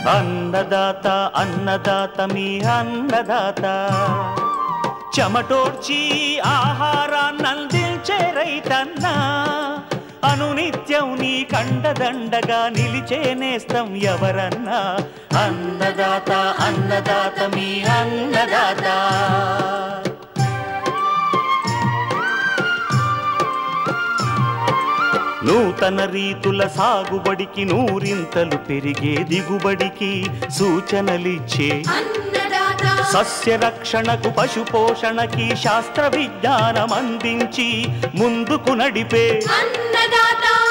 అన్నదాత అన్నదాత మీ అన్నదాత చెమటోడ్చి ఆహారాన్నందించే రైతన్నా అనునిత్యం నీ కండదండగా నిలిచే నేస్తం ఎవరన్నా అన్నదాత అన్నదాత మీ అన్నదాత నూతన రీతుల సాగుబడికి నూరింతలు పెరిగే దిగుబడికి సూచనలిచ్చే సస్య రక్షణకు పశు పోషణకి శాస్త్ర విజ్ఞానం అందించి ముందుకు నడిపే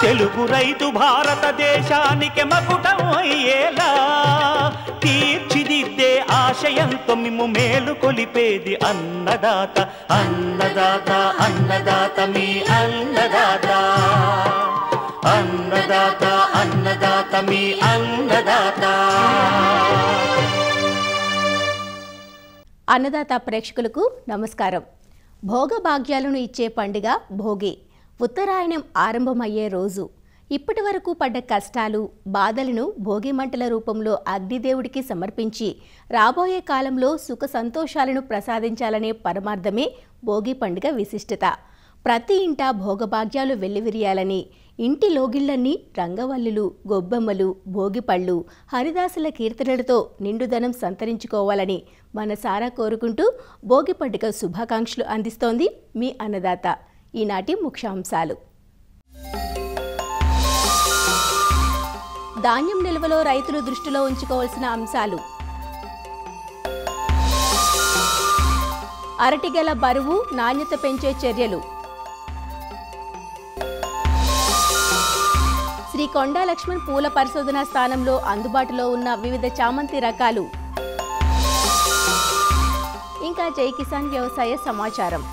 తెలుగు రైతు భారతదేశానికి మకుటం అయ్యేలా తీర్చిదిద్దే ఆశయంతో మిమ్ము మేలు కొలిపేది అన్నదాత అన్నదాత అన్నదాత మీ అన్నదాత అన్నదాత అన్నదాత మీ అన్నదాత. అన్నదాత ప్రేక్షకులకు నమస్కారం. భోగభాగ్యాలను ఇచ్చే పండుగ భోగి. ఉత్తరాయణం ఆరంభమయ్యే రోజు. ఇప్పటి వరకు పడ్డ కష్టాలు బాధలను భోగి మంటల రూపంలో అగ్నిదేవుడికి సమర్పించి రాబోయే కాలంలో సుఖ సంతోషాలను ప్రసాదించాలనే పరమార్థమే భోగి పండుగ విశిష్టత. ప్రతి ఇంట భోగభాగ్యాలు వెల్లివిరియాలని ఇంటి లోగిళ్లన్నీ రంగవల్లులు గొబ్బెమ్మలు భోగిపళ్ళు హరిదాసుల కీర్తనలతో నిండుదనం సంతరించుకోవాలని మనసారా కోరుకుంటూ భోగి పండుగ శుభాకాంక్షలు అందిస్తోంది మీ అన్నదాత. ఈనాటి ముఖ్యాంశాలు. ధాన్యం నిల్వలో రైతులు దృష్టిలో ఉంచుకోవాల్సిన అంశాలు. అరటిగెల బరువు నాణ్యత పెంచే చర్యలు. శ్రీ కొండా లక్ష్మణ్ పూల పరిశోధనా స్థానంలో అందుబాటులో ఉన్న వివిధ చామంతి రకాలు. ఇంకా జై కిసాన్ వ్యవసాయ సమాచారం.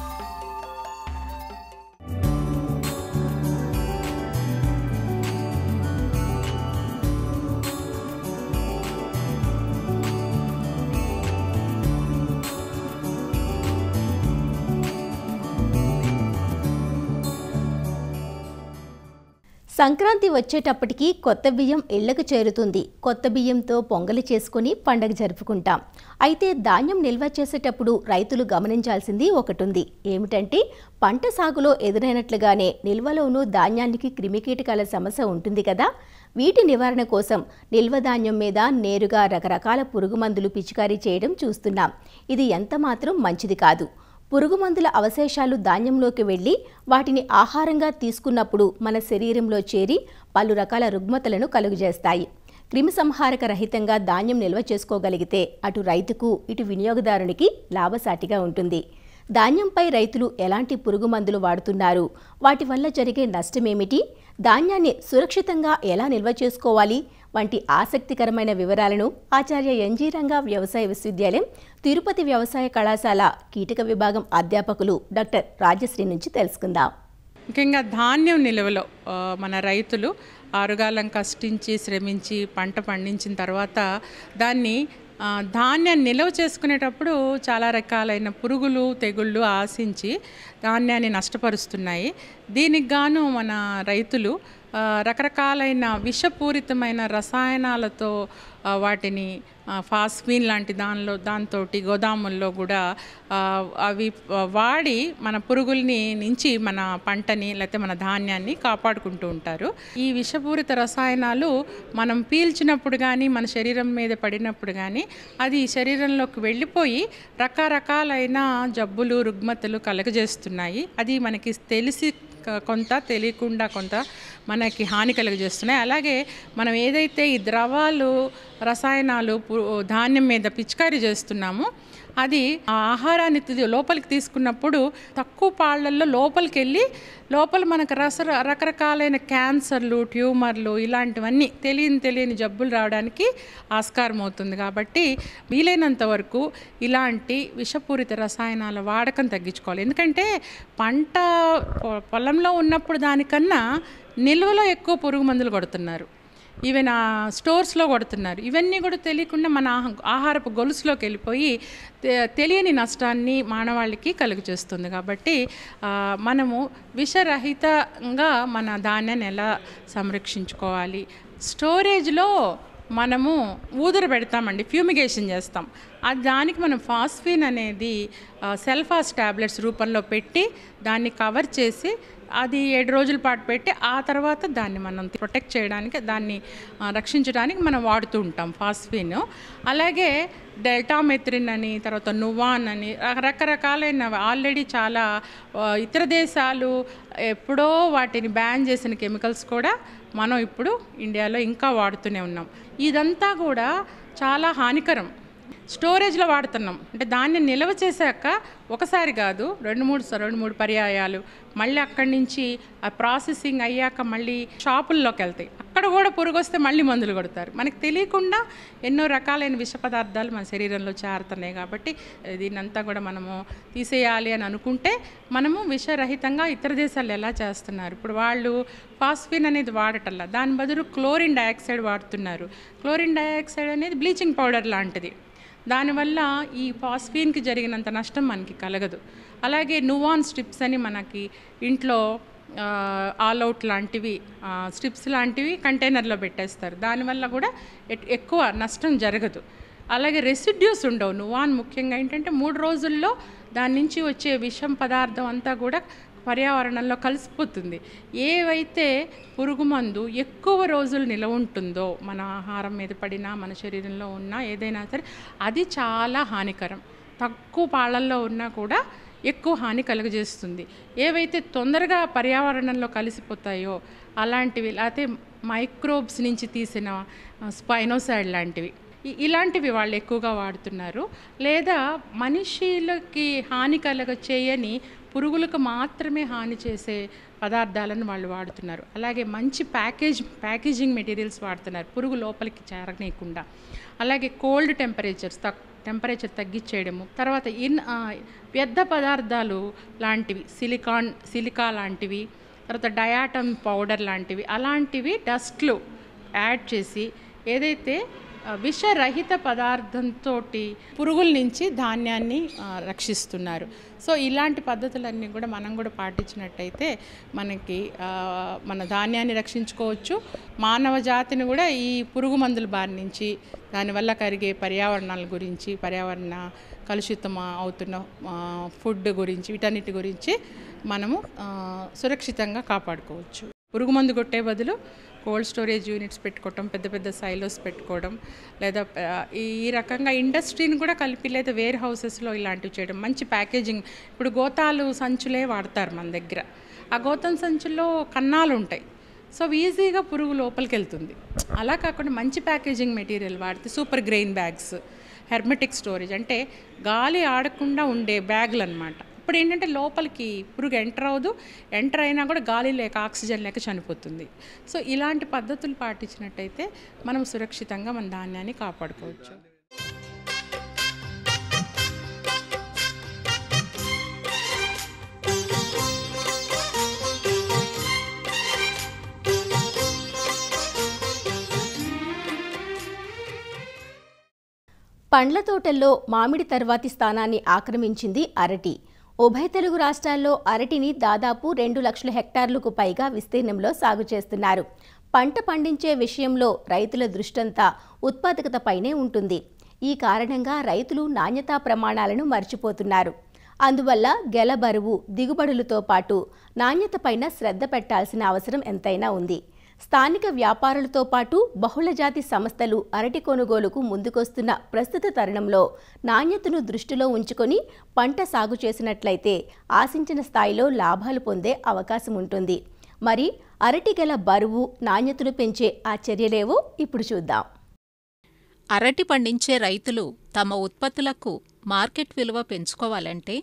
సంక్రాంతి వచ్చేటప్పటికి కొత్త బియ్యం ఇళ్లకు చేరుతుంది. కొత్త బియ్యంతో పొంగలి చేసుకుని పండగ జరుపుకుంటాం. అయితే ధాన్యం నిల్వ చేసేటప్పుడు రైతులు గమనించాల్సింది ఒకటుంది. ఏమిటంటే పంట సాగులో ఎదురైనట్లుగానే నిల్వలోనూ ధాన్యానికి క్రిమికీటకాల సమస్య ఉంటుంది కదా. వీటి నివారణ కోసం నిల్వ ధాన్యం మీద నేరుగా రకరకాల పురుగు మందులు పిచికారీ చేయడం చూస్తున్నాం. ఇది ఎంతమాత్రం మంచిది కాదు. పురుగుమందుల అవశేషాలు ధాన్యంలోకి వెళ్లి వాటిని ఆహారంగా తీసుకున్నప్పుడు మన శరీరంలో చేరి పలు రకాల రుగ్మతలను కలుగజేస్తాయి. క్రిమిసంహారక రహితంగా ధాన్యం నిల్వ చేసుకోగలిగితే అటు రైతుకు ఇటు వినియోగదారునికి లాభసాటిగా ఉంటుంది. ధాన్యంపై రైతులు ఎలాంటి పురుగు మందులు వాడుతున్నారు, వాటి వల్ల జరిగే నష్టమేమిటి, ధాన్యాన్ని సురక్షితంగా ఎలా నిల్వ చేసుకోవాలి వంటి ఆసక్తికరమైన వివరాలను ఆచార్య ఎన్జీ రంగా వ్యవసాయ విశ్వవిద్యాలయం తిరుపతి వ్యవసాయ కళాశాల కీటక విభాగం అధ్యాపకులు డాక్టర్ రాజశ్రీ నుంచి తెలుసుకుందాం. ముఖ్యంగా ధాన్యం నిల్వలో మన రైతులు ఆరుగాలం కష్టించి శ్రమించి పంట పండించిన తర్వాత దాన్ని ధాన్యాన్ని నిల్వ చేసుకునేటప్పుడు చాలా రకాలైన పురుగులు తెగుళ్ళు ఆశించి ధాన్యాన్ని నష్టపరుస్తున్నాయి. దీనికి గాను మన రైతులు రకరకాలైన విషపూరితమైన రసాయనాలతో వాటిని ఫాస్ఫిన్ లాంటి దాంతో గోదాముల్లో కూడా అవి వాడి మన పురుగుల్ని నుంచి మన పంటని లేకపోతే మన ధాన్యాన్ని కాపాడుకుంటూ ఉంటారు. ఈ విషపూరిత రసాయనాలు మనం పీల్చినప్పుడు కానీ మన శరీరం మీద పడినప్పుడు కానీ అది శరీరంలోకి వెళ్ళిపోయి రకరకాలైన జబ్బులు రుగ్మతలు కలగజేస్తున్నాయి. అది మనకి తెలిసి కొంత తెలియకుండా కొంత మనకి హాని కలుగజేస్తున్నాయి. అలాగే మనం ఏదైతే ఈ ద్రవాలు రసాయనాలు ధాన్యం మీద పిచికారీ చేస్తున్నామో అది ఆహారాన్ని లోపలికి తీసుకున్నప్పుడు తక్కువ పాళ్లల్లో లోపలికి వెళ్ళి లోపల మనకు రకరకాలైన క్యాన్సర్లు ట్యూమర్లు ఇలాంటివన్నీ తెలియని జబ్బులు రావడానికి ఆస్కారం అవుతుంది. కాబట్టి వీలైనంత వరకు ఇలాంటి విషపూరిత రసాయనాల వాడకం తగ్గించుకోవాలి. ఎందుకంటే పంట పొలంలో ఉన్నప్పుడు దానికన్నా నిల్వలో ఎక్కువ పురుగు మందులు కొడుతున్నారు, ఈవెన్ స్టోర్స్లో కొడుతున్నారు. ఇవన్నీ కూడా తెలియకుండా మన ఆహారపు గొలుసులోకి వెళ్ళిపోయి తెలియని నష్టాన్ని మానవాళికి కలుగజేస్తుంది. కాబట్టి మనము విషరహితంగా మన ధాన్యాన్ని ఎలా సంరక్షించుకోవాలి, స్టోరేజ్లో మనము ఊదర పెడతామండి, ఫ్యూమిగేషన్ చేస్తాం. దానికి మనం ఫాస్ఫిన్ అనేది సెల్ఫాస్ టాబ్లెట్స్ రూపంలో పెట్టి దాన్ని కవర్ చేసి అది 7 రోజుల పాటు పెట్టి ఆ తర్వాత దాన్ని మనం ప్రొటెక్ట్ చేయడానికి, దాన్ని రక్షించడానికి మనం వాడుతూ ఉంటాం ఫాస్ఫిన్. అలాగే డెల్టామెథ్రిన్ అని, తర్వాత నువాన్ అని రకరకాలైన ఆల్రెడీ చాలా ఇతర దేశాలు ఎప్పుడో వాటిని బ్యాన్ చేసిన కెమికల్స్ కూడా మనం ఇప్పుడు ఇండియాలో ఇంకా వాడుతూనే ఉన్నాం. ఇదంతా కూడా చాలా హానికరం. స్టోరేజ్లో వాడుతున్నాం అంటే ధాన్యం నిల్వ చేశాక ఒకసారి కాదు 2-3 పర్యాయాలు మళ్ళీ అక్కడి నుంచి ఆ ప్రాసెసింగ్ అయ్యాక మళ్ళీ షాపుల్లోకి వెళ్తాయి. అక్కడ కూడా పురుగు వస్తే మళ్ళీ మందులు కొడతారు. మనకు తెలియకుండా ఎన్నో రకాలైన విష పదార్థాలు మన శరీరంలో చేరుతున్నాయి. కాబట్టి దీన్నంతా కూడా మనము తీసేయాలి అని అనుకుంటే మనము విషరహితంగా ఇతర దేశాలు ఎలా చేస్తున్నారు, ఇప్పుడు వాళ్ళు ఫాస్ఫిన్ అనేది వాడటల్లా, దాని బదులు క్లోరిన్ డయాక్సైడ్ వాడుతున్నారు. క్లోరిన్ డయాక్సైడ్ అనేది బ్లీచింగ్ పౌడర్ లాంటిది. దానివల్ల ఈ ఫాస్ఫిన్కి జరిగినంత నష్టం మనకి కలగదు. అలాగే నువాన్ స్ట్రిప్స్ అని మనకి ఇంట్లో ఆల్అవుట్ లాంటివి స్ట్రిప్స్ లాంటివి కంటైనర్లో పెట్టేస్తారు. దానివల్ల కూడా ఎక్కువ నష్టం జరగదు. అలాగే రెసిడ్యూస్ ఉండవు. నువాన్ ముఖ్యంగా ఏంటంటే 3 రోజుల్లో దాని నుంచి వచ్చే విషం పదార్థం అంతా కూడా పర్యావరణంలో కలిసిపోతుంది. ఏవైతే పురుగు మందు ఎక్కువ రోజులు నిలవ ఉంటుందో మన ఆహారం మీద పడినా మన శరీరంలో ఉన్నా ఏదైనా సరే అది చాలా హానికరం. తక్కువ పాళ్ళల్లో ఉన్నా కూడా ఎక్కువ హాని కలుగజేస్తుంది. ఏవైతే తొందరగా పర్యావరణంలో కలిసిపోతాయో అలాంటివి, లేకపోతే మైక్రోబ్స్ నుంచి తీసిన స్పైనోసైడ్ లాంటివి, ఇలాంటివి వాళ్ళు ఎక్కువగా వాడుతున్నారు. లేదా మనిషిలకి హాని కలగ చేయని పురుగులకు మాత్రమే హాని చేసే పదార్థాలను వాళ్ళు వాడుతున్నారు. అలాగే మంచి ప్యాకేజింగ్ మెటీరియల్స్ వాడుతున్నారు పురుగు లోపలికి చేరనీయకుండా. అలాగే కోల్డ్ టెంపరేచర్ తగ్గించేయడము. తర్వాత వ్యర్థ పదార్థాలు లాంటివి సిలికా లాంటివి, తర్వాత డయాటమ్ పౌడర్ లాంటివి, అలాంటివి డస్ట్లు యాడ్ చేసి ఏదైతే విషరహిత పదార్థంతో పురుగుల నుంచి ధాన్యాన్ని రక్షిస్తున్నారు. సో ఇలాంటి పద్ధతులన్నీ కూడా మనం కూడా పాటించినట్టయితే మనకి మన ధాన్యాన్ని రక్షించుకోవచ్చు. మానవ జాతిని కూడా ఈ పురుగు మందుల బారి నుంచి, దానివల్ల కరిగే పర్యావరణాల గురించి, పర్యావరణ కలుషితం అవుతున్న ఫుడ్ గురించి, వీటన్నిటి గురించి మనము సురక్షితంగా కాపాడుకోవచ్చు. పురుగు మందు కొట్టే బదులు కోల్డ్ స్టోరేజ్ యూనిట్స్ పెట్టుకోవటం, పెద్ద పెద్ద సైలోస్ పెట్టుకోవడం, లేదా ఈ రకంగా ఇండస్ట్రీని కూడా కలిపి లేదా వేర్ హౌసెస్లో ఇలాంటివి చేయడం. మంచి ప్యాకేజింగ్, ఇప్పుడు గోతాలు సంచులే వాడతారు మన దగ్గర. ఆ గోతం సంచుల్లో కన్నాలు ఉంటాయి. సో ఈజీగా పురుగు లోపలికి వెళ్తుంది. అలా కాకుండా మంచి ప్యాకేజింగ్ మెటీరియల్ వాడితే super grain bags, hermetic storage అంటే గాలి ఆడకుండా ఉండే బ్యాగులు అన్నమాట. ఇప్పుడు ఏంటంటే లోపలికి పురుగు ఎంటర్ అయినా కూడా గాలి లేక, ఆక్సిజన్ లేక చనిపోతుంది. సో ఇలాంటి పద్ధతులు పాటించినట్టయితే మనం సురక్షితంగా మన ధాన్యాన్ని కాపాడుకోవచ్చు. పండ్ల తోటల్లో మామిడి తర్వాతి స్థానాన్ని ఆక్రమించింది అరటి. ఉభయ తెలుగు రాష్ట్రాల్లో అరటిని దాదాపు 2 లక్షల హెక్టార్లకు పైగా విస్తీర్ణంలో సాగు చేస్తున్నారు. పంట పండించే విషయంలో రైతుల దృష్టంతా ఉత్పాదకతపైనే ఉంటుంది. ఈ కారణంగా రైతులు నాణ్యతా ప్రమాణాలను మర్చిపోతున్నారు. అందువల్ల గెల బరువు, దిగుబడులతో పాటు నాణ్యతపైన శ్రద్ధ పెట్టాల్సిన అవసరం ఎంతైనా ఉంది. స్థానిక వ్యాపారులతో పాటు బహుళజాతి సంస్థలు అరటి కొనుగోలుకు ముందుకొస్తున్న ప్రస్తుత తరుణంలో నాణ్యతను దృష్టిలో ఉంచుకొని పంట సాగు చేసినట్లయితే ఆశించిన స్థాయిలో లాభాలు పొందే అవకాశం ఉంటుంది. మరి అరటి గెల బరువు, నాణ్యతను పెంచే ఆ చర్యలేవో ఇప్పుడు చూద్దాం. అరటి పండించే రైతులు తమ ఉత్పత్తులకు మార్కెట్ విలువ పెంచుకోవాలంటే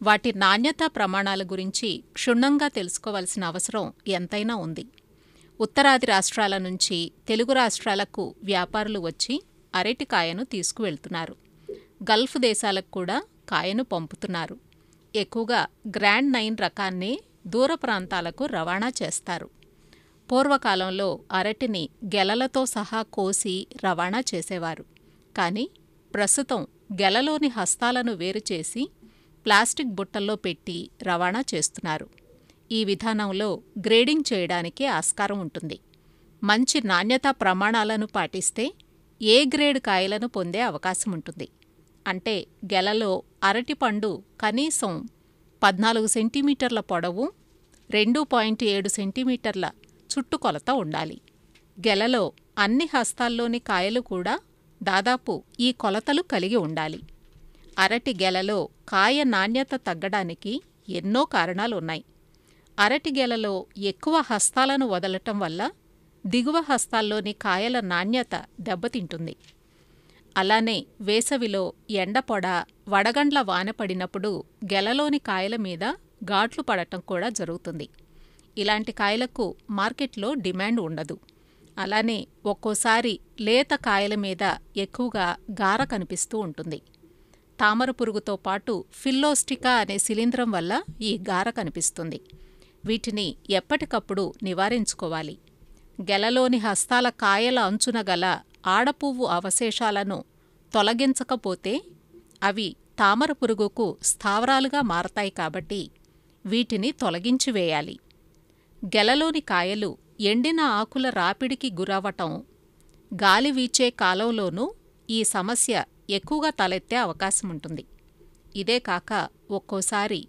వాటి నాణ్యతా ప్రమాణాల గురించి క్షుణ్ణంగా తెలుసుకోవాల్సిన అవసరం ఎంతైనా ఉంది. ఉత్తరాది రాష్ట్రాల నుంచి తెలుగు రాష్ట్రాలకు వ్యాపారులు వచ్చి అరటి కాయను తీసుకువెళ్తున్నారు. గల్ఫ్ దేశాలకు కూడా కాయను పంపుతున్నారు. ఎక్కువగా గ్రాండ్ 9 రకాన్నే దూర ప్రాంతాలకు రవాణా చేస్తారు. పూర్వకాలంలో అరటిని గెలలతో సహా కోసి రవాణా చేసేవారు. కానీ ప్రస్తుతం గెలలోని హస్తాలను వేరుచేసి ప్లాస్టిక్ బుట్టల్లో పెట్టి రవాణా చేస్తున్నారు. ఈ విధానంలో గ్రేడింగ్ చేయడానికి ఆస్కారం ఉంటుంది. మంచి నాణ్యతా ప్రమాణాలను పాటిస్తే ఏ గ్రేడ్ కాయలను పొందే అవకాశం ఉంటుంది. అంటే గెలలో అరటిపండు కనీసం 14 సెంటీమీటర్ల పొడవు, 2.7 సెంటీమీటర్ల చుట్టుకొలత ఉండాలి. గెలలో అన్ని హస్తాల్లోని కాయలు కూడా దాదాపు ఈ కొలతలు కలిగి ఉండాలి. అరటి గెలలో కాయ నాణ్యత తగ్గడానికి ఎన్నో కారణాలున్నాయి. అరటి గెలలో ఎక్కువ హస్తాలను వదలటం వల్ల దిగువ హస్తాల్లోని కాయల నాణ్యత దెబ్బతింటుంది. అలానే వేసవిలో ఎండపొడ, వడగండ్ల వాన పడినప్పుడు గెలలోని కాయల మీద ఘాట్లు పడటం కూడా జరుగుతుంది. ఇలాంటి కాయలకు మార్కెట్లో డిమాండ్ ఉండదు. అలానే ఒక్కోసారి లేత కాయల మీద ఎక్కువగా గార కనిపిస్తూ ఉంటుంది. తామర పురుగుతో పాటు ఫిల్లోస్టికా అనే శిలీంధ్రం వల్ల ఈ గార కనిపిస్తుంది. వీటిని ఎప్పటికప్పుడు నివారించుకోవాలి. గెలలోని హస్తాల కాయల అంచున గల ఆడపువ్వు అవశేషాలను తొలగించకపోతే అవి తామర పురుగుకు స్థావరాలుగా మారతాయి కాబట్టి వీటిని తొలగించివేయాలి. గెలలోని కాయలు ఎండిన ఆకుల రాపిడికి గురవటం, గాలి వీచే కాలంలోనూ ఈ సమస్య ఎక్కువగా తలెత్తే అవకాశముంటుంది. ఇదే కాక ఒక్కోసారి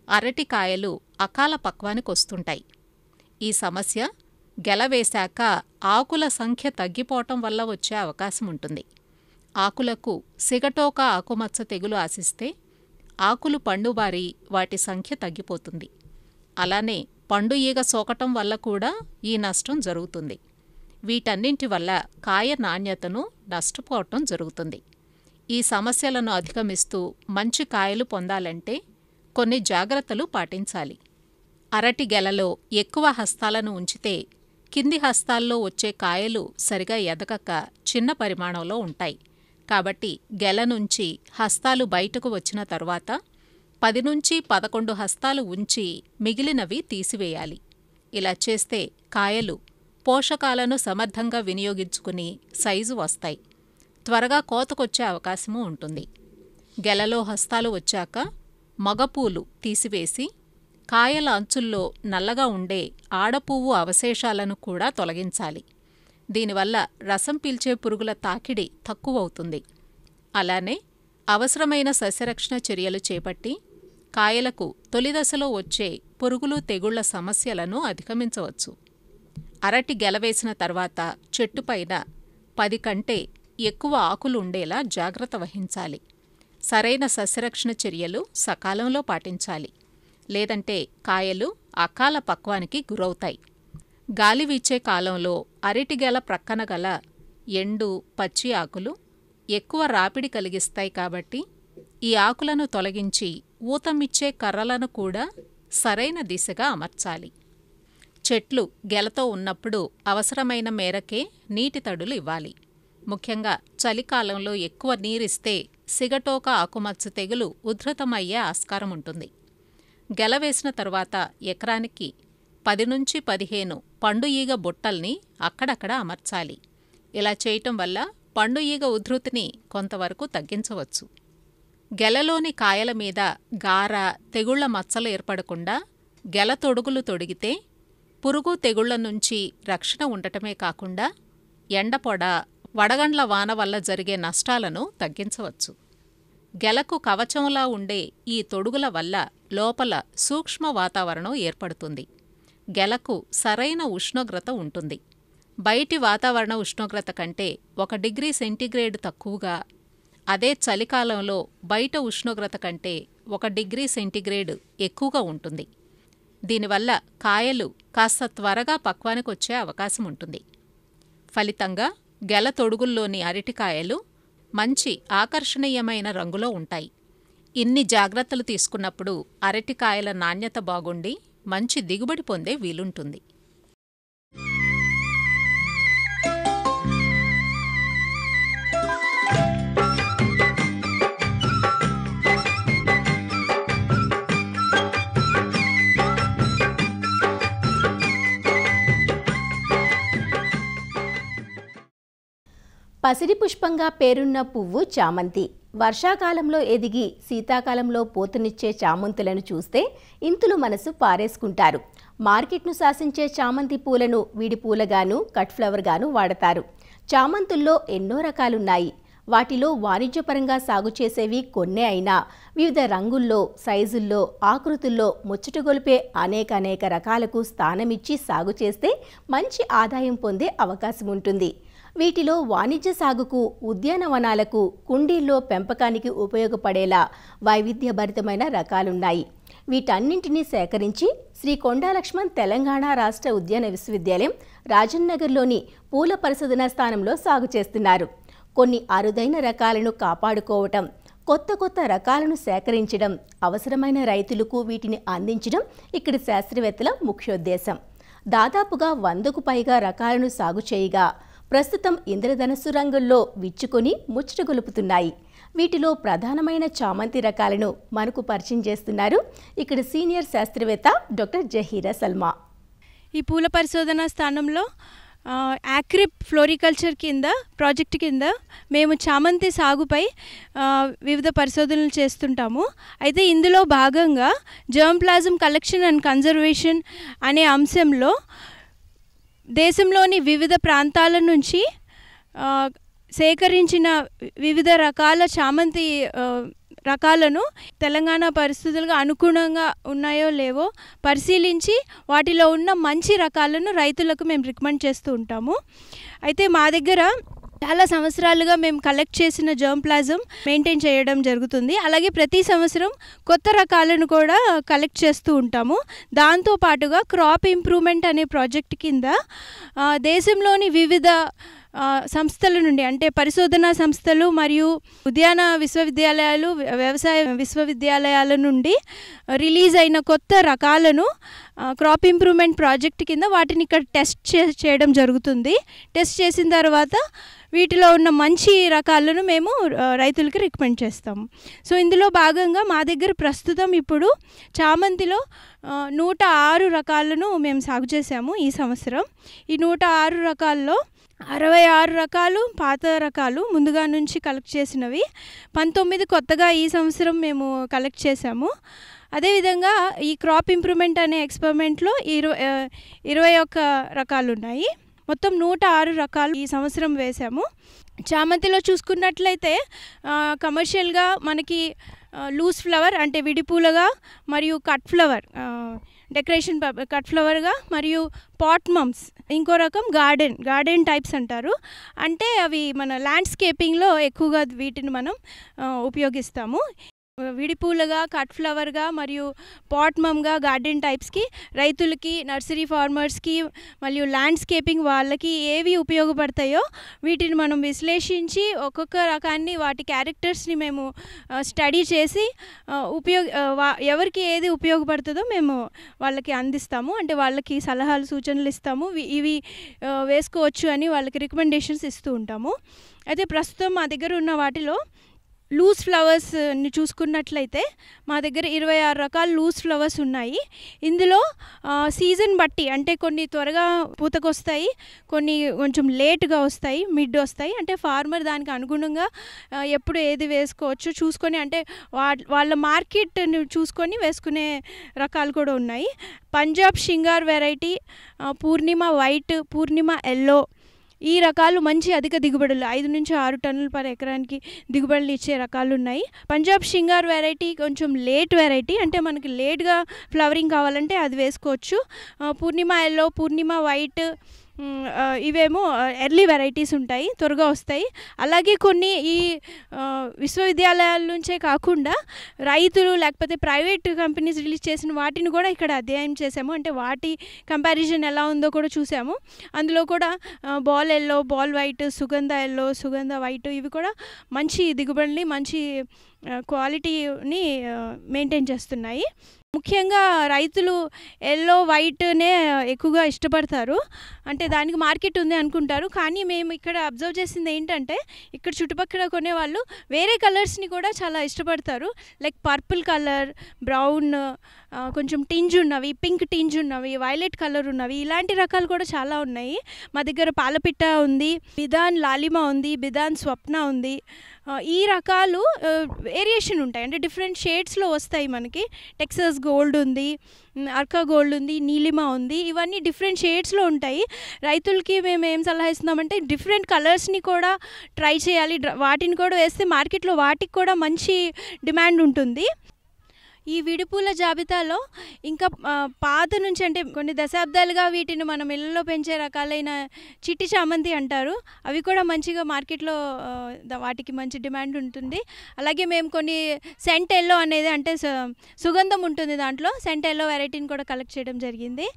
అరటికాయలు అకాల పక్వానికొస్తుంటాయి. ఈ సమస్య గెలవేశాక ఆకుల సంఖ్య తగ్గిపోవటం వల్ల వచ్చే అవకాశముంటుంది. ఆకులకు సిగటోక ఆకుమచ్చ తెగులు ఆశిస్తే ఆకులు పండుబారి వాటి సంఖ్య తగ్గిపోతుంది. అలానే పండు ఈగ సోకటం వల్ల కూడా ఈ నష్టం జరుగుతుంది. వీటన్నింటి వల్ల కాయ నాణ్యతను నష్టపోవటం జరుగుతుంది. ఈ సమస్యలను అధిగమిస్తూ మంచి కాయలు పొందాలంటే కొన్ని జాగ్రత్తలు పాటించాలి. అరటి గెలలో ఎక్కువ హస్తాలను ఉంచితే కింది హస్తాల్లో వచ్చే కాయలు సరిగా ఎదగక చిన్న పరిమాణంలో ఉంటాయి. కాబట్టి గెల నుంచి హస్తాలు బయటకు వచ్చిన తరువాత 10 నుంచి 11 హస్తాలు ఉంచి మిగిలినవి తీసివేయాలి. ఇలా చేస్తే కాయలు పోషకాలను సమర్థంగా వినియోగించుకుని సైజు వస్తాయి. త్వరగా కోతకొచ్చే అవకాశము ఉంటుంది. గెలలో హస్తాలు వచ్చాక మగపూలు తీసివేసి కాయల అంచుల్లో నల్లగా ఉండే ఆడపువ్వు అవశేషాలను కూడా తొలగించాలి. దీనివల్ల రసం పీల్చే పురుగుల తాకిడి తక్కువవుతుంది. అలానే అవసరమైన సస్యరక్షణ చర్యలు చేపట్టి కాయలకు తొలిదశలో వచ్చే పురుగులు తెగుళ్ల సమస్యలను అధిగమించవచ్చు. అరటి గెలవేసిన తర్వాత చెట్టుపైన 10 కంటే ఎక్కువ ఆకులు ఉండేలా జాగ్రత్త వహించాలి. సరైన సస్యరక్షణ చర్యలు సకాలంలో పాటించాలి. లేదంటే కాయలు అకాల పక్వానికి గురవుతాయి. గాలి వీచే కాలంలో అరటిగెల ప్రక్కన గల ఎండు, పచ్చి ఆకులు ఎక్కువ రాపిడి కలిగిస్తాయి కాబట్టి ఈ ఆకులను తొలగించి ఊతమిచ్చే కర్రలను కూడా సరైన దిశగా అమర్చాలి. చెట్లు గెలతో ఉన్నప్పుడు అవసరమైన మేరకే నీటి తడులు ఇవ్వాలి. ముఖ్యంగా చలికాలంలో ఎక్కువ నీరిస్తే సిగటోక ఆకుమచ్చ తెగులు ఉధృతమయ్యే ఆస్కారం ఉంటుంది. గెల వేసిన తరువాత ఎకరానికి 10 నుంచి 15 పండు ఈగ బుట్టల్ని అక్కడక్కడ అమర్చాలి. ఇలా చేయటం వల్ల పండు ఈగ ఉధృతిని కొంతవరకు తగ్గించవచ్చు. గెలలోని కాయల మీద గార, తెగుళ్ల మచ్చలు ఏర్పడకుండా గెల తొడుగులు తొడిగితే పురుగు తెగుళ్ల నుంచి రక్షణ ఉండటమే కాకుండా ఎండపొడ, వడగండ్ల వాన వల్ల జరిగే నష్టాలను తగ్గించవచ్చు. గెలకు కవచంలా ఉండే ఈ తొడుగుల వల్ల లోపల సూక్ష్మ వాతావరణం ఏర్పడుతుంది. గెలకు సరైన ఉష్ణోగ్రత ఉంటుంది. బయటి వాతావరణ ఉష్ణోగ్రత కంటే 1 డిగ్రీ సెంటీగ్రేడ్ తక్కువగా, అదే చలికాలంలో బయట ఉష్ణోగ్రత కంటే 1 డిగ్రీ సెంటీగ్రేడ్ ఎక్కువగా ఉంటుంది. దీనివల్ల కాయలు కాస్త త్వరగా పక్వానికొచ్చే అవకాశం ఉంటుంది. ఫలితంగా గెల తొడుగుల్లోని అరటికాయలు మంచి ఆకర్షణీయమైన రంగులో ఉంటాయి. ఇన్ని జాగ్రత్తలు తీసుకున్నప్పుడు అరటికాయల నాణ్యత బాగుండి మంచి దిగుబడి పొందే వీలుంటుంది. పసిడి పుష్పంగా పేరున్న పువ్వు చామంతి. వర్షాకాలంలో ఎదిగి శీతాకాలంలో పూతనిచ్చే చామంతులను చూస్తే ఇంతులు మనసు పారేసుకుంటారు. మార్కెట్ను శాసించే చామంతి పూలను విడి పూలగాను కట్ ఫ్లవర్గాను వాడతారు. చామంతుల్లో ఎన్నో రకాలున్నాయి. వాటిలో వాణిజ్యపరంగా సాగు చేసేవి కొన్నే అయినా వివిధ రంగుల్లో, సైజుల్లో, ఆకృతుల్లో ముచ్చటగొలిపే అనేక రకాలకు స్థానమిచ్చి సాగు చేస్తే మంచి ఆదాయం పొందే అవకాశం ఉంటుంది. వీటిలో వాణిజ్య సాగుకు, ఉద్యానవనాలకు, కుండీల్లో పెంపకానికి ఉపయోగపడేలా వైవిధ్యభరితమైన రకాలున్నాయి. వీటన్నింటినీ సేకరించి శ్రీ కొండా లక్ష్మణ్ తెలంగాణ రాష్ట్ర ఉద్యాన విశ్వవిద్యాలయం రాజన్నగర్లోని పూల పరిశోధనా స్థానంలో సాగు చేస్తున్నారు. కొన్ని అరుదైన రకాలను కాపాడుకోవటం, కొత్త రకాలను సేకరించడం, అవసరమైన రైతులకు వీటిని అందించడం ఇక్కడి శాస్త్రవేత్తల ముఖ్యోద్దేశం. దాదాపుగా 100కు పైగా రకాలను సాగు చేయగా ప్రస్తుతం ఇంద్రధనస్సు రంగుల్లో విచ్చుకొని ముచ్చటగొలుపుతున్నాయి. వీటిలో ప్రధానమైన చామంతి రకాలను మనకు పరిచయం చేస్తున్నారు ఇక్కడ సీనియర్ శాస్త్రవేత్త డాక్టర్ జహీరా సల్మా. ఈ పూల పరిశోధనా స్థానంలో యాక్రిప్ ఫ్లోరికల్చర్ కింద ప్రాజెక్ట్ కింద మేము చామంతి సాగుపై వివిధ పరిశోధనలు చేస్తుంటాము. అయితే ఇందులో భాగంగా germ plasm collection and conservation అనే అంశంలో దేశంలోని వివిధ ప్రాంతాల నుంచి సేకరించిన వివిధ రకాల చామంతి రకాలను తెలంగాణ పరిస్థితులకు అనుగుణంగా ఉన్నాయో లేవో పరిశీలించి వాటిలో ఉన్న మంచి రకాలను రైతులకు మేము రికమెండ్ చేస్తూ ఉంటాము. అయితే మా దగ్గర చాలా సంవత్సరాలుగా మేము కలెక్ట్ చేసిన జర్మ్ ప్లాజమ్ మెయింటైన్ చేయడం జరుగుతుంది. అలాగే ప్రతి సంవత్సరం కొత్త రకాలను కూడా కలెక్ట్ చేస్తూ ఉంటాము. దాంతోపాటుగా క్రాప్ ఇంప్రూవ్మెంట్ అనే ప్రాజెక్ట్ కింద దేశంలోని వివిధ సంస్థల నుండి అంటే పరిశోధనా సంస్థలు మరియు ఉద్యాన విశ్వవిద్యాలయాలు, వ్యవసాయ విశ్వవిద్యాలయాల నుండి రిలీజ్ అయిన కొత్త రకాలను క్రాప్ ఇంప్రూవ్మెంట్ ప్రాజెక్ట్ కింద వాటిని ఇక్కడ టెస్ట్ చేయడం జరుగుతుంది. టెస్ట్ చేసిన తర్వాత వీటిలో ఉన్న మంచి రకాలను మేము రైతులకి రికమెండ్ చేస్తాము. సో ఇందులో భాగంగా మా దగ్గర ప్రస్తుతం ఇప్పుడు చామంతిలో 106 రకాలను మేము సాగు చేసాము ఈ సంవత్సరం. ఈ 106 రకాల్లో 66 రకాలు పాత రకాలు ముందుగా నుంచి కలెక్ట్ చేసినవి, 19 కొత్తగా ఈ సంవత్సరం మేము కలెక్ట్ చేసాము. అదేవిధంగా ఈ క్రాప్ ఇంప్రూవ్మెంట్ అనే ఎక్స్పెరిమెంట్లో 21 రకాలు ఉన్నాయి. మొత్తం 106 రకాలు ఈ సంవత్సరం వేసాము. చామంతిలో చూసుకున్నట్లయితే కమర్షియల్గా మనకి లూజ్ ఫ్లవర్ అంటే విడిపూలగా మరియు కట్ ఫ్లవర్ డెకరేషన్ కట్ ఫ్లవర్గా మరియు పాట్ మమ్స్, ఇంకో రకం గార్డెన్ టైప్స్ అంటారు. అంటే అవి మన ల్యాండ్స్కేపింగ్లో ఎక్కువగా వీటిని మనం ఉపయోగిస్తాము. విడిపూలగా, కట్ ఫ్లవర్గా మరియు పాట్ మమ్గా గార్డెన్ టైప్స్కి రైతులకి, నర్సరీ ఫార్మర్స్కి మరియు ల్యాండ్స్కేపింగ్ వాళ్ళకి ఏవి ఉపయోగపడతాయో వీటిని మనం విశ్లేషించి ఒక్కొక్క రకాన్ని వాటి క్యారెక్టర్స్ని మేము స్టడీ చేసి ఎవరికి ఏది ఉపయోగపడుతుందో మేము వాళ్ళకి అందిస్తాము. అంటే వాళ్ళకి సలహాలు, సూచనలు ఇస్తాము. ఇవి వేసుకోవచ్చు అని వాళ్ళకి రికమెండేషన్స్ ఇస్తూ ఉంటాము. అయితే ప్రస్తుతం మా దగ్గర ఉన్న వాటిలో లూజ్ ఫ్లవర్స్ని చూసుకున్నట్లయితే మా దగ్గర 26 రకాల లూజ్ ఫ్లవర్స్ ఉన్నాయి. ఇందులో సీజన్ బట్టి అంటే కొన్ని త్వరగా పూతకొస్తాయి, కొన్ని కొంచెం లేట్గా వస్తాయి, మిడ్ వస్తాయి. అంటే ఫార్మర్ దానికి అనుగుణంగా ఎప్పుడు ఏది వేసుకోవచ్చు చూసుకొని, అంటే వాళ్ళ మార్కెట్ని చూసుకొని వేసుకునే రకాలు కూడా ఉన్నాయి. పంజాబ్ షింగార్ వెరైటీ, పూర్ణిమ వైట్, పూర్ణిమ ఎల్లో, ఈ రకాలు మంచి అధిక దిగుబడులు 5 నుంచి 6 టన్నుల పర్ ఎకరానికి దిగుబడులు ఇచ్చే రకాలు ఉన్నాయి. పంజాబ్ షింగార్ వెరైటీ కొంచెం లేట్ వెరైటీ, అంటే మనకి లేట్గా ఫ్లవరింగ్ కావాలంటే అది వేసుకోవచ్చు. పూర్ణిమ ఎల్లో, పూర్ణిమ వైట్ ఇవేమో ఎర్లీ వెరైటీస్ ఉంటాయి, త్వరగా వస్తాయి. అలాగే కొన్ని ఈ విశ్వవిద్యాలయాల నుంచే కాకుండా రైతులు లేకపోతే ప్రైవేట్ కంపెనీస్ రిలీజ్ చేసిన వాటిని కూడా ఇక్కడ అధ్యయనం చేసాము. అంటే వాటి కంపారిజన్ ఎలా ఉందో కూడా చూసాము. అందులో కూడా బాల్ ఎల్లో, బాల్ వైట్, సుగంధ ఎల్లో, సుగంధ వైట్ ఇవి కూడా మంచి దిగుబడిని, మంచి క్వాలిటీని మెయింటైన్ చేస్తున్నాయి. ముఖ్యంగా రైతులు ఎల్లో, వైట్నే ఎక్కువగా ఇష్టపడతారు. అంటే దానికి మార్కెట్ ఉంది అనుకుంటారు. కానీ మేము ఇక్కడ అబ్జర్వ్ చేసింది ఏంటంటే ఇక్కడ చుట్టుపక్కల కొనేవాళ్ళు వేరే కలర్స్ని కూడా చాలా ఇష్టపడతారు. లైక్ పర్పుల్ కలర్, బ్రౌన్, కొంచెం టింజ్ ఉన్నవి, పింక్ టింజ్ ఉన్నవి, వైలెట్ కలర్ ఉన్నవి, ఇలాంటి రకాలు కూడా చాలా ఉన్నాయి. మా దగ్గర పాలపిట్ట ఉంది, బిదాన్ లాలిమా ఉంది, బిదాన్ స్వప్న ఉంది, ఈ రకాలు వేరియేషన్ ఉంటాయి, అంటే డిఫరెంట్ షేడ్స్లో వస్తాయి. మనకి టెక్సస్ గోల్డ్ ఉంది, అర్కా గోల్డ్ ఉంది, నీలిమా ఉంది, ఇవన్నీ డిఫరెంట్ షేడ్స్లో ఉంటాయి. రైతులకి మేము ఏం సలహా ఇస్తున్నామంటే డిఫరెంట్ కలర్స్ని కూడా ట్రై చేయాలి, వాటిని కూడా వేస్తే మార్కెట్లో వాటికి కూడా మంచి డిమాండ్ ఉంటుంది. ఈ విడిపూల జాబితాలో ఇంకా పాత నుంచి, అంటే కొన్ని దశాబ్దాలుగా వీటిని మనం ఇళ్లలో పెంచే రకాలైన చిట్టి చామంతి అంటారు, అవి కూడా మంచిగా మార్కెట్లో వాటికి మంచి డిమాండ్ ఉంటుంది. అలాగే మేము కొన్ని సెంట్ ఎల్లో అనేది, అంటే సుగంధం ఉంటుంది దాంట్లో, సెంట్ ఎల్లో వెరైటీని కూడా కలెక్ట్ చేయడం జరిగింది.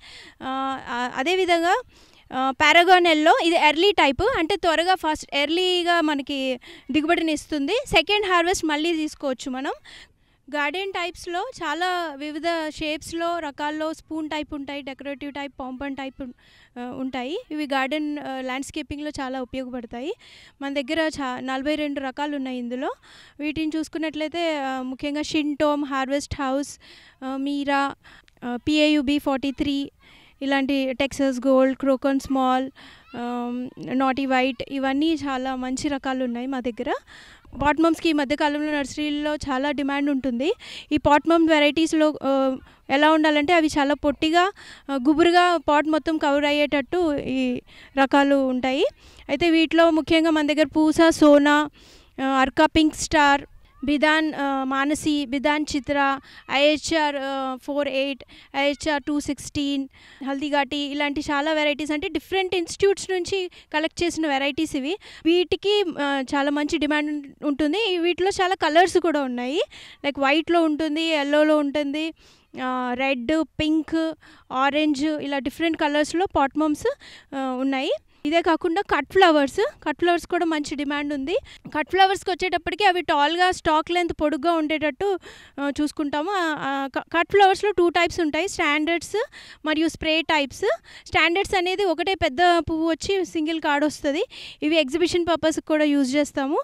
అదేవిధంగా పారాగాన్ ఎల్లో, ఇది ఎర్లీ టైప్, అంటే త్వరగా ఎర్లీగా మనకి దిగుబడిని ఇస్తుంది. సెకండ్ హార్వెస్ట్ మళ్ళీ తీసుకోవచ్చు మనం. గార్డెన్ టైప్స్లో చాలా వివిధ షేప్స్లో రకాల్లో స్పూన్ టైప్ ఉంటాయి, డెకరేటివ్ టైప్, పాంపన్ టైప్ ఉంటాయి. ఇవి గార్డెన్ ల్యాండ్స్కేపింగ్లో చాలా ఉపయోగపడతాయి. మన దగ్గర 42 రకాలు ఉన్నాయి ఇందులో. వీటిని చూసుకున్నట్లయితే ముఖ్యంగా షింటోమ్, హార్వెస్ట్ హౌస్, మీరా, PAUB 43 ఇలాంటి, టెక్సస్ గోల్డ్, క్రోకన్ స్మాల్, నాటీ వైట్, ఇవన్నీ చాలా మంచి రకాలు ఉన్నాయి మా దగ్గర. పాట్మమ్స్కి ఈ మధ్యకాలంలో నర్సరీల్లో చాలా డిమాండ్ ఉంటుంది. ఈ పాట్మమ్ వెరైటీస్లో ఎలా ఉండాలంటే అవి చాలా పొట్టిగా గుబురుగా పాట్ మొత్తం కవర్ అయ్యేటట్టు ఈ రకాలు ఉంటాయి. అయితే వీటిలో ముఖ్యంగా మన దగ్గర పూసా, సోనా, అర్కా పింక్ స్టార్, బిధాన్ మానసి, బిధాన్ చిత్ర, IHR 48, IHR 216, హల్దీఘాటి, ఇలాంటి చాలా వెరైటీస్, అంటే డిఫరెంట్ ఇన్స్టిట్యూట్స్ నుంచి కలెక్ట్ చేసిన వెరైటీస్ ఇవి. వీటికి చాలా మంచి డిమాండ్ ఉంటుంది. వీటిలో చాలా కలర్స్ కూడా ఉన్నాయి, లైక్ వైట్లో ఉంటుంది, ఎల్లోలో ఉంటుంది, రెడ్, పింక్, ఆరెంజ్, ఇలా డిఫరెంట్ కలర్స్లో పాట్మమ్స్ ఉన్నాయి. ఇదే కాకుండా కట్ ఫ్లవర్స్ కూడా మంచి డిమాండ్ ఉంది. కట్ ఫ్లవర్స్కి వచ్చేటప్పటికి అవి టాల్గా, స్టాక్ లెంత్ పొడుగ్గా ఉండేటట్టు చూసుకుంటాము. కట్ ఫ్లవర్స్లో 2 టైప్స్ ఉంటాయి, స్టాండర్డ్స్ మరియు స్ప్రే టైప్స్. స్టాండర్డ్స్ అనేది ఒకటే పెద్ద పువ్వు వచ్చి సింగిల్ కార్డ్ వస్తుంది, ఇవి ఎగ్జిబిషన్ పర్పస్కి కూడా యూజ్ చేస్తాము.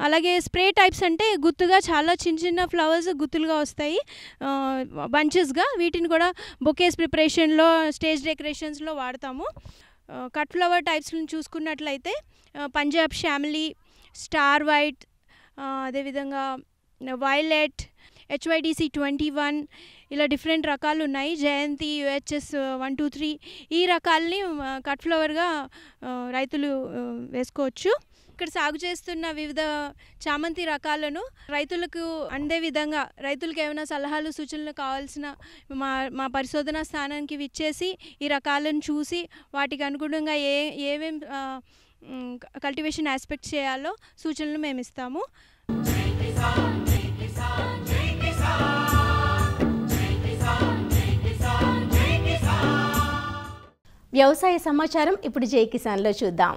అలాగే స్ప్రే టైప్స్ అంటే గుత్తుగా చాలా చిన్న ఫ్లవర్స్ గుత్తులుగా వస్తాయి బంచెస్గా, వీటిని కూడా బొకేస్ ప్రిపరేషన్లో, స్టేజ్ డెకరేషన్స్లో వాడతాము. కట్ ఫ్లవర్ టైప్స్ని చూసుకున్నట్లయితే పంజాబ్ షామిలీ, స్టార్ వైట్, అదేవిధంగా వైలెట్, HYDC 21, ఇలా డిఫరెంట్ రకాలు ఉన్నాయి. జయంతి, UHS 123, ఈ రకాలని కట్ ఫ్లవర్గా రైతులు వేసుకోవచ్చు. ఇక్కడ సాగు చేస్తున్న వివిధ చామంతి రకాలను రైతులకు అందే విధంగా, రైతులకు ఏమైనా సలహాలు సూచనలు కావాల్సిన మా పరిశోధనా స్థానానికి విచ్చేసి ఈ రకాలను చూసి వాటికి అనుగుణంగా ఏమేం కల్టివేషన్ ఆస్పెక్ట్స్ చేయాలో సూచనలు మేము ఇస్తాము. వ్యవసాయ సమాచారం ఇప్పుడు జై కిసాన్లో చూద్దాం.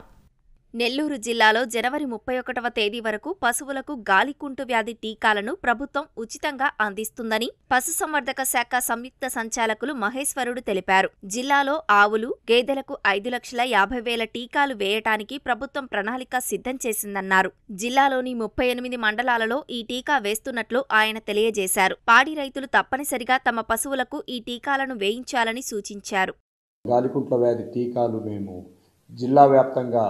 నెల్లూరు జిల్లాలో జనవరి 31వ తేదీ వరకు పశువులకు గాలికుంటు వ్యాధి టీకాలను ప్రభుత్వం ఉచితంగా అందిస్తుందని పశుసంవర్ధక శాఖ సంయుక్త సంచాలకులు మహేశ్వరుడు తెలిపారు. జిల్లాలో ఆవులు, గేదెలకు 5,50,000 టీకాలు వేయటానికి ప్రభుత్వం ప్రణాళిక సిద్ధం చేసిందన్నారు. జిల్లాలోని 38 మండలాలలో ఈ టీకా వేస్తున్నట్లు ఆయన తెలియజేశారు. పాడి రైతులు తప్పనిసరిగా తమ పశువులకు ఈ టీకాలను వేయించాలని సూచించారు. గాలికుంట్ల వ్యాధి టీకాలు మేము జిల్లా వ్యాప్తంగా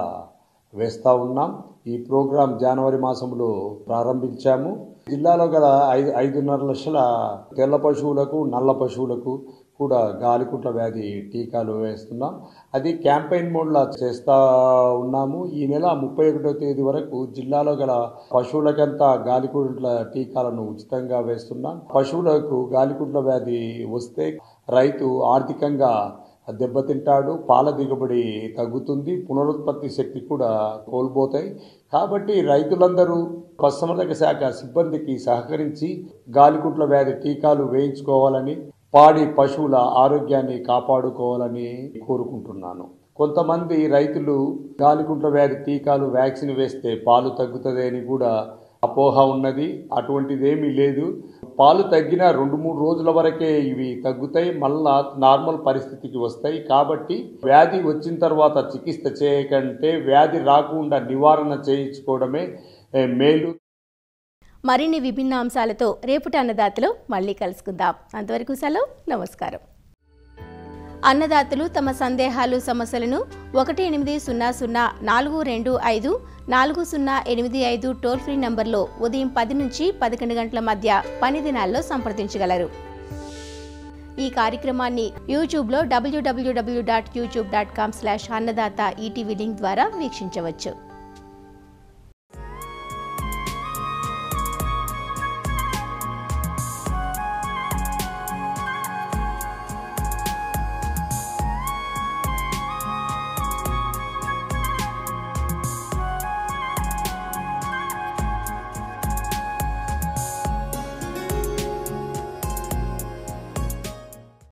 వేస్తూ ఉన్నాం. ఈ ప్రోగ్రాం జనవరి మాసంలో ప్రారంభించాము. జిల్లాలో గల 5.5 లక్షల తెల్ల పశువులకు, నల్ల పశువులకు కూడా గాలికుంట్ల వ్యాధి టీకాలు వేస్తున్నాం. అది క్యాంపెయిన్ మోడ్లా చేస్తూ ఉన్నాము. ఈ నెల 31వ తేదీ వరకు జిల్లాలో గల పశువులకంతా గాలికుంట్ల టీకాలను ఉచితంగా వేస్తున్నాం. పశువులకు గాలికుంట్ల వ్యాధి వస్తే రైతు ఆర్థికంగా దెబ్బతింటాడు, పాల దిగుబడి తగ్గుతుంది, పునరుత్పత్తి శక్తి కూడా కోల్పోతాయి. కాబట్టి రైతులందరూ పశుసంవర్ధక శాఖ సిబ్బందికి సహకరించి గాలికుంట్ల వ్యాధి టీకాలు వేయించుకోవాలని, పాడి పశువుల ఆరోగ్యాన్ని కాపాడుకోవాలని కోరుకుంటున్నాను. కొంతమంది రైతులు గాలికుంట్ల వ్యాధి టీకాలు వ్యాక్సిన్ వేస్తే పాలు తగ్గుతుంది అని కూడా అపోహ ఉన్నది. అటువంటిదేమీ లేదు. పాలు తగ్గిన 2-3 రోజుల వరకే ఇవి తగ్గుతాయి, మళ్ళా నార్మల్ పరిస్థితికి వస్తాయి. కాబట్టి వ్యాధి వచ్చిన తర్వాత చికిత్స చేయకంటే వ్యాధి రాకుండా నివారణ చేయించుకోవడమే మేలు. మరిన్ని విభిన్న అంశాలతో రేపటి అన్నదాతలో మళ్ళీ కలుసుకుందాం. అంతవరకు సెలవు, నమస్కారం. అన్నదాతలు తమ సందేహాలు సమస్యలను 1800-425-4085 టోల్ ఫ్రీ నంబర్లో ఉదయం 10 నుంచి 11 గంటల మధ్య పని దినాల్లో సంప్రదించగలరు. ఈ కార్యక్రమాన్ని యూట్యూబ్లో www.youtube.com/అన్నదాత ఈటీవీ లింక్ ద్వారా వీక్షించవచ్చు.